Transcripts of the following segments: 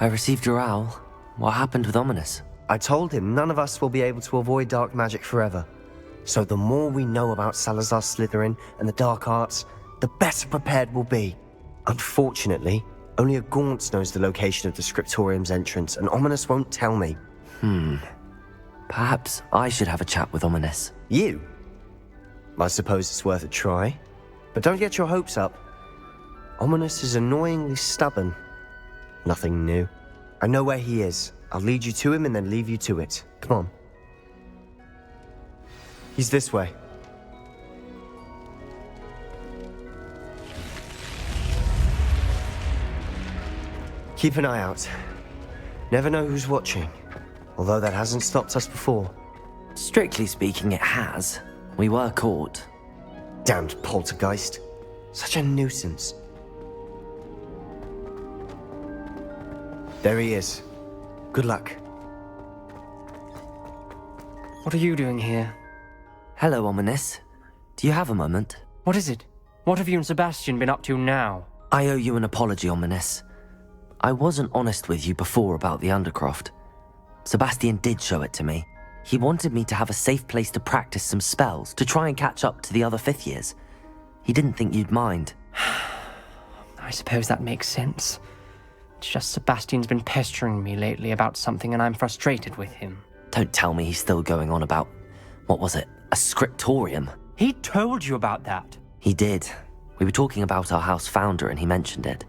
I received your owl. What happened with Ominous? I told him none of us will be able to avoid dark magic forever. So the more we know about Salazar Slytherin and the dark arts, the better prepared we'll be. Unfortunately, only a Gaunt knows the location of the Scriptorium's entrance, and Ominous won't tell me. Perhaps I should have a chat with Ominous. You? I suppose it's worth a try. But don't get your hopes up. Ominous is annoyingly stubborn. Nothing new. I know where he is. I'll lead you to him and then leave you to it. Come on. He's this way. Keep an eye out. Never know who's watching. Although that hasn't stopped us before. Strictly speaking, it has. We were caught. Damned poltergeist. Such a nuisance. There he is. Good luck. What are you doing here? Hello, Ominous. Do you have a moment? What is it? What have you and Sebastian been up to now? I owe you an apology, Ominous. I wasn't honest with you before about the Undercroft. Sebastian did show it to me. He wanted me to have a safe place to practice some spells, to try and catch up to the other fifth years. He didn't think you'd mind. I suppose that makes sense. It's just Sebastian's been pestering me lately about something and I'm frustrated with him. Don't tell me he's still going on about, what was it, a scriptorium? He told you about that? He did. We were talking about our house founder and he mentioned it.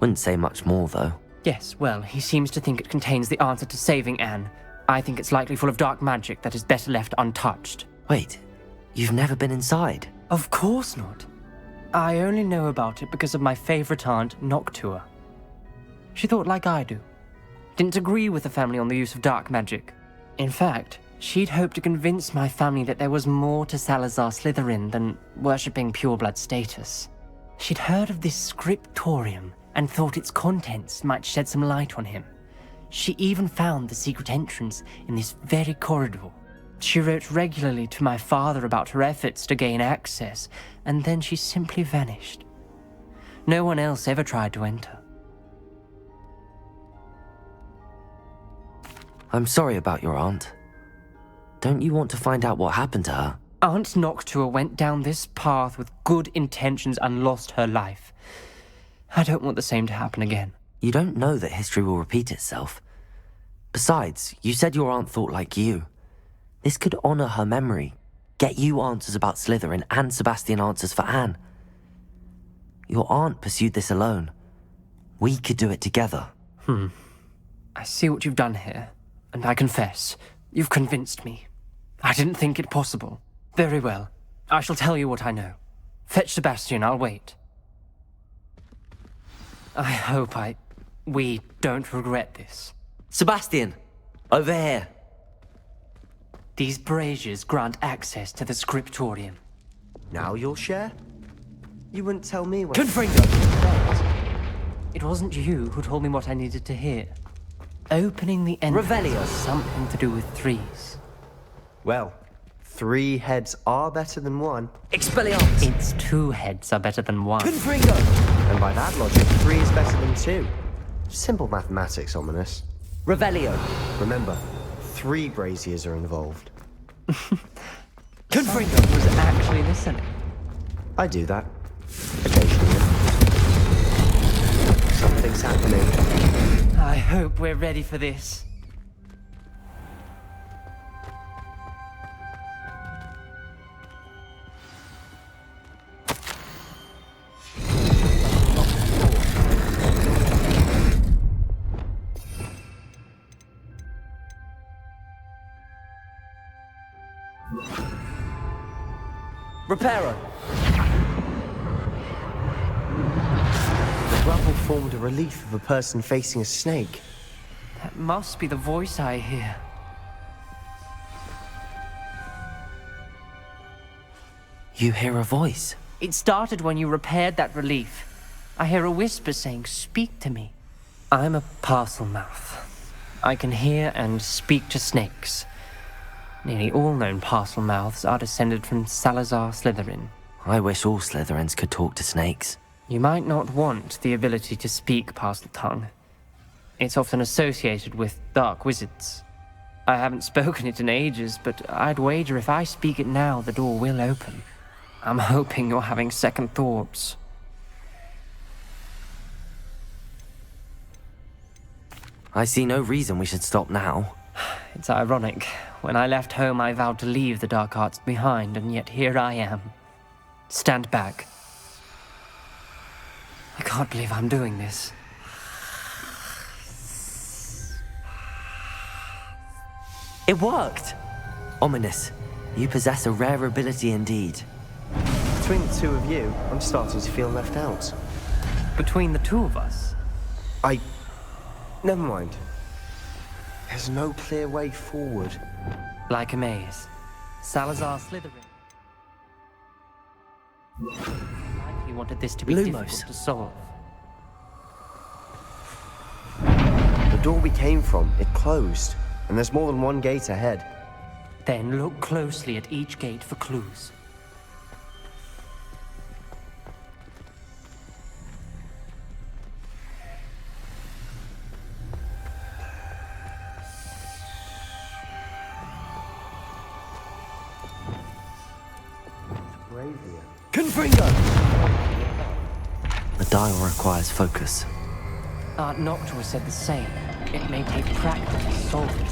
Wouldn't say much more, though. Yes, well, he seems to think it contains the answer to saving Anne. I think it's likely full of dark magic that is better left untouched. Wait, you've never been inside? Of course not. I only know about it because of my favorite aunt, Noctua. She thought like I do. Didn't agree with the family on the use of dark magic. In fact, she'd hoped to convince my family that there was more to Salazar Slytherin than worshipping pureblood status. She'd heard of this scriptorium and thought its contents might shed some light on him. She even found the secret entrance in this very corridor. She wrote regularly to my father about her efforts to gain access, and then she simply vanished. No one else ever tried to enter. I'm sorry about your aunt. Don't you want to find out what happened to her? Aunt Noctua went down this path with good intentions and lost her life. I don't want the same to happen again. You don't know that history will repeat itself. Besides, you said your aunt thought like you. This could honor her memory, get you answers about Slytherin and Sebastian answers for Anne. Your aunt pursued this alone. We could do it together. I see what you've done here, and I confess, you've convinced me. I didn't think it possible. Very well. I shall tell you what I know. Fetch Sebastian, I'll wait. I hope we don't regret this. Sebastian! Over here! These braziers grant access to the scriptorium. Now you'll share? You wouldn't tell me when... Confringo! It wasn't you who told me what I needed to hear. Opening the entrance Revelio. has something to do with threes. Well, 3 heads are better than 1. Expelliarmus! Its 2 heads are better than 1. Confringo! And by that logic, 3 is better than 2. Simple mathematics, Ominous. Revelio! Remember, 3 braziers are involved. Confringo was actually listening. I do that. Occasionally. Something's happening. I hope we're ready for this. Reparo! The rubble formed a relief of a person facing a snake. That must be the voice I hear. You hear a voice? It started when you repaired that relief. I hear a whisper saying, "Speak to me." I'm a parcel mouth. I can hear and speak to snakes. Nearly all known parcel mouths are descended from Salazar Slytherin. I wish all Slytherins could talk to snakes. You might not want the ability to speak parcel tongue. It's often associated with dark wizards. I haven't spoken it in ages, but I'd wager if I speak it now, the door will open. I'm hoping you're having second thoughts. I see no reason we should stop now. It's ironic. When I left home, I vowed to leave the dark arts behind, and yet here I am. Stand back. I can't believe I'm doing this. It worked! Ominous. You possess a rare ability indeed. Between the two of you, I'm starting to feel left out. Between the two of us? Never mind. There's no clear way forward. Like a maze. Salazar Slytherin. Likely wanted this to be Lumos. difficult to solve. The door we came from, it closed. And there's more than one gate ahead. Then look closely at each gate for clues. Confringo! The dial requires focus. Aunt Noctua said the same. It may take practice to solve it.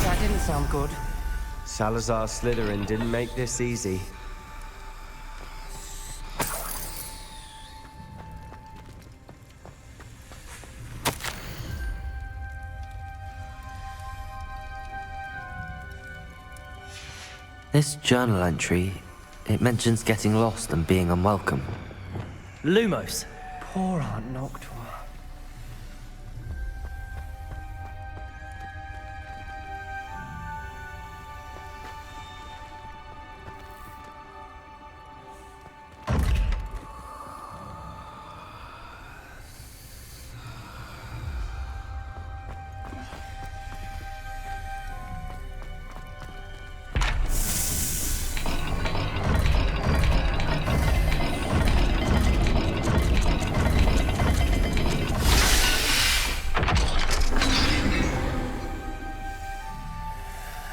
That didn't sound good. Salazar Slytherin didn't make this easy. This journal entry, it mentions getting lost and being unwelcome. Lumos. Poor Aunt Noctua.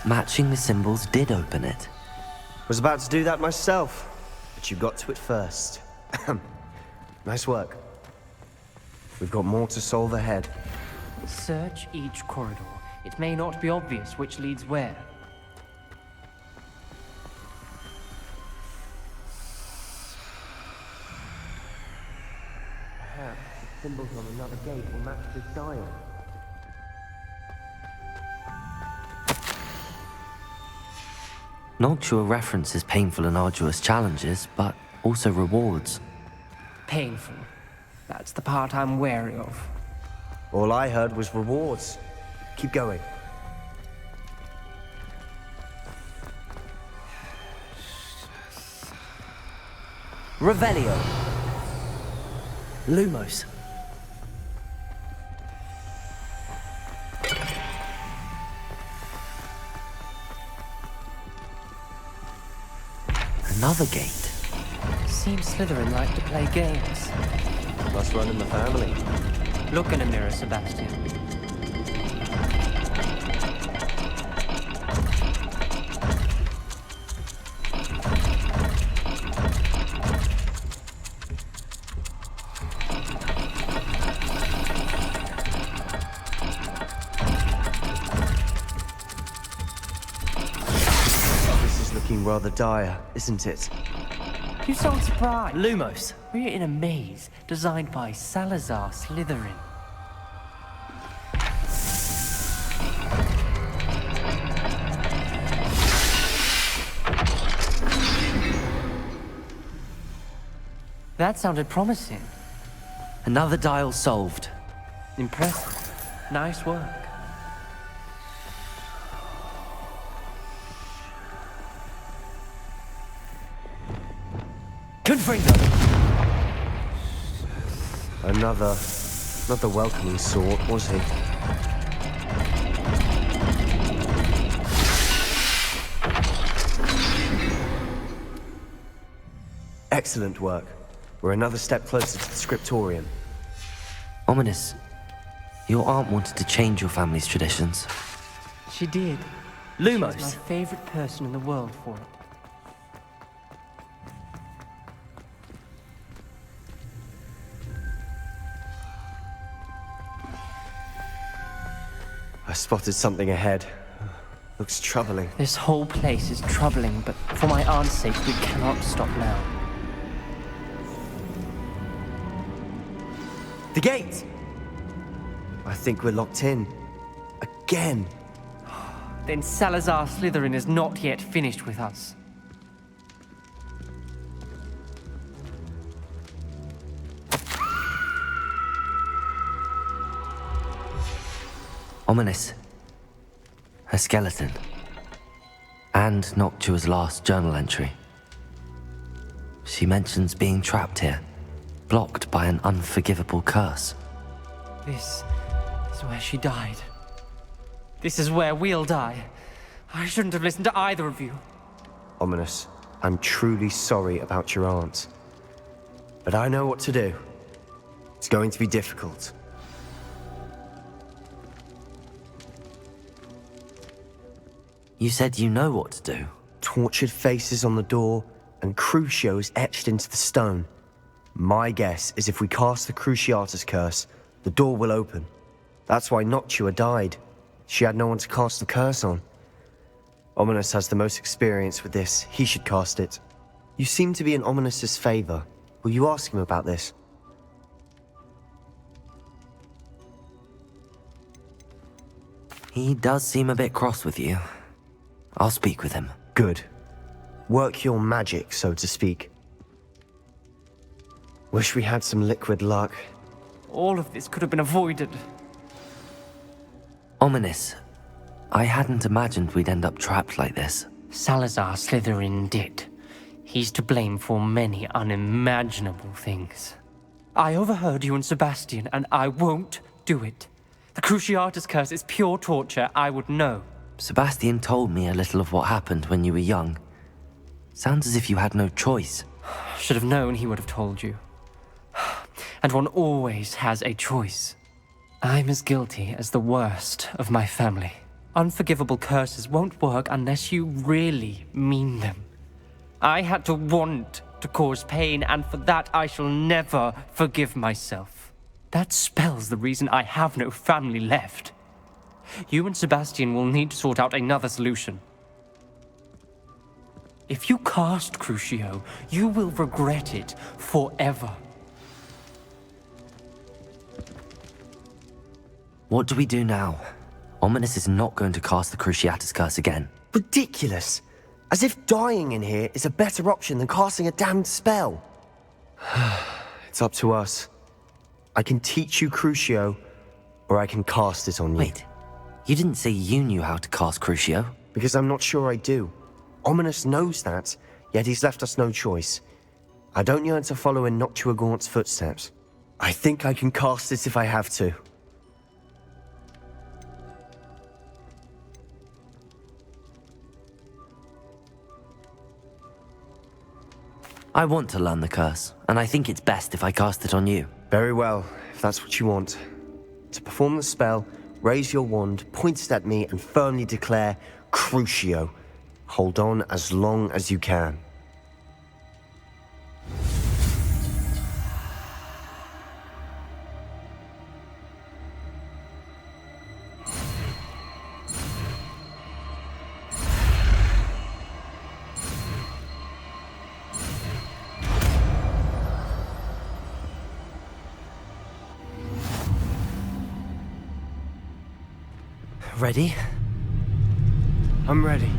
Matching the symbols did open it. Was about to do that myself, but you got to it first. Nice work. We've got more to solve ahead. Search each corridor. It may not be obvious which leads where. Perhaps the symbols on another gate will match this dial. Noctua references painful and arduous challenges, but also rewards. Painful. That's the part I'm wary of. All I heard was rewards. Keep going. Revelio. Lumos. Another gate. Seems Slytherin like to play games. Must run in the family. Look in a mirror, Sebastian. This is looking rather dire, isn't it? You sound surprised. Lumos. We're in a maze designed by Salazar Slytherin. That sounded promising. Another dial solved. Impressive. Nice work. Confringo. Another Not the welcoming sort, was he? Excellent work. We're another step closer to the scriptorium. Ominous, your aunt wanted to change your family's traditions. She did. She's my Lumos. favorite person in the world for it. I spotted something ahead. Looks troubling. This whole place is troubling, but for my aunt's sake, we cannot stop now. The gate! I think we're locked in. Again. Then Salazar Slytherin is not yet finished with us. Ominous. Her skeleton. And Noctua's last journal entry. She mentions being trapped here, blocked by an unforgivable curse. This is where she died. This is where we'll die. I shouldn't have listened to either of you. Ominous, I'm truly sorry about your aunt. But I know what to do. It's going to be difficult. You said you know what to do. Tortured faces on the door and Crucios etched into the stone. My guess is if we cast the Cruciatus curse, the door will open. That's why Noctua died. She had no one to cast the curse on. Ominous has the most experience with this. He should cast it. You seem to be in Ominous's favor. Will you ask him about this? He does seem a bit cross with you. I'll speak with him. Good. Work your magic, so to speak. Wish we had some liquid luck. All of this could have been avoided. Ominous. I hadn't imagined we'd end up trapped like this. Salazar Slytherin did. He's to blame for many unimaginable things. I overheard you and Sebastian, and I won't do it. The Cruciatus curse is pure torture, I would know. Sebastian told me a little of what happened when you were young. Sounds as if you had no choice. Should have known he would have told you. And one always has a choice. I'm as guilty as the worst of my family. Unforgivable curses won't work unless you really mean them. I had to want to cause pain, and for that I shall never forgive myself. That spells the reason I have no family left. You and Sebastian will need to sort out another solution. If you cast Crucio, you will regret it forever. What do we do now? Ominous is not going to cast the Cruciatus curse again. Ridiculous! As if dying in here is a better option than casting a damned spell. It's up to us. I can teach you Crucio, or I can cast it on you. Wait, you didn't say you knew how to cast Crucio? Because I'm not sure I do. Ominous knows that, yet he's left us no choice. I don't yearn to follow in Noctua Gaunt's footsteps. I think I can cast it if I have to. I want to learn the curse, and I think it's best if I cast it on you. Very well, if that's what you want. To perform the spell, raise your wand, point it at me, and firmly declare Crucio. Hold on as long as you can. Ready? I'm ready.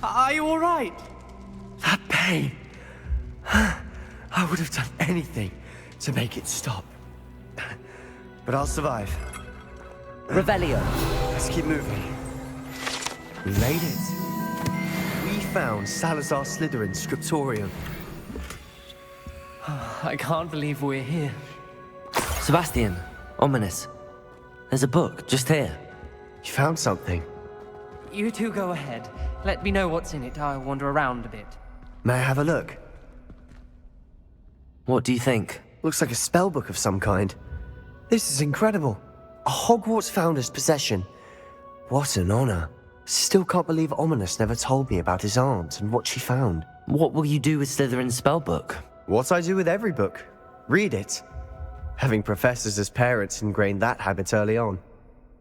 Are you all right? That pain. I would have done anything to make it stop. But I'll survive. Revelio. Let's keep moving. We made it. We found Salazar Slytherin's scriptorium. I can't believe we're here. Sebastian, ominous. There's a book just here. You found something. You two go ahead. Let me know what's in it. I'll wander around a bit. May I have a look? What do you think? Looks like a spellbook of some kind. This is incredible. A Hogwarts founder's possession. What an honor. Still can't believe Ominous never told me about his aunt and what she found. What will you do with Slytherin's spellbook? What I do with every book. Read it. Having professors as parents ingrained that habit early on.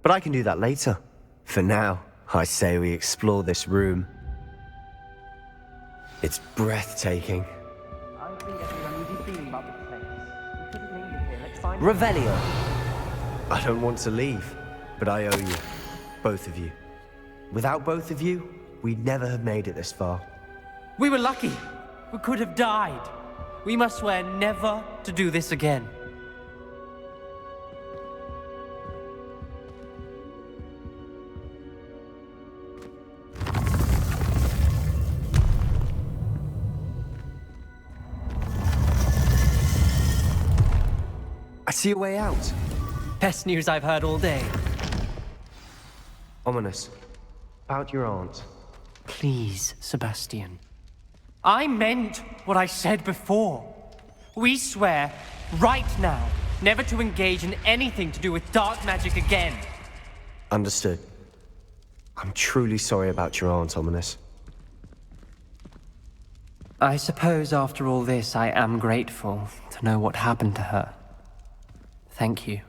But I can do that later. For now, I say we explore this room. It's breathtaking. I've been getting an uneasy feeling about this place. We couldn't leave it here. Let's find Revelio. I don't want to leave, but I owe you. Both of you. Without both of you, we'd never have made it this far. We were lucky. We could have died. We must swear never to do this again. I see a way out. Best news I've heard all day. Ominous. About your aunt. Please, Sebastian. I meant what I said before. We swear, right now, never to engage in anything to do with dark magic again. Understood. I'm truly sorry about your aunt, Ominous. I suppose after all this, I am grateful to know what happened to her. Thank you.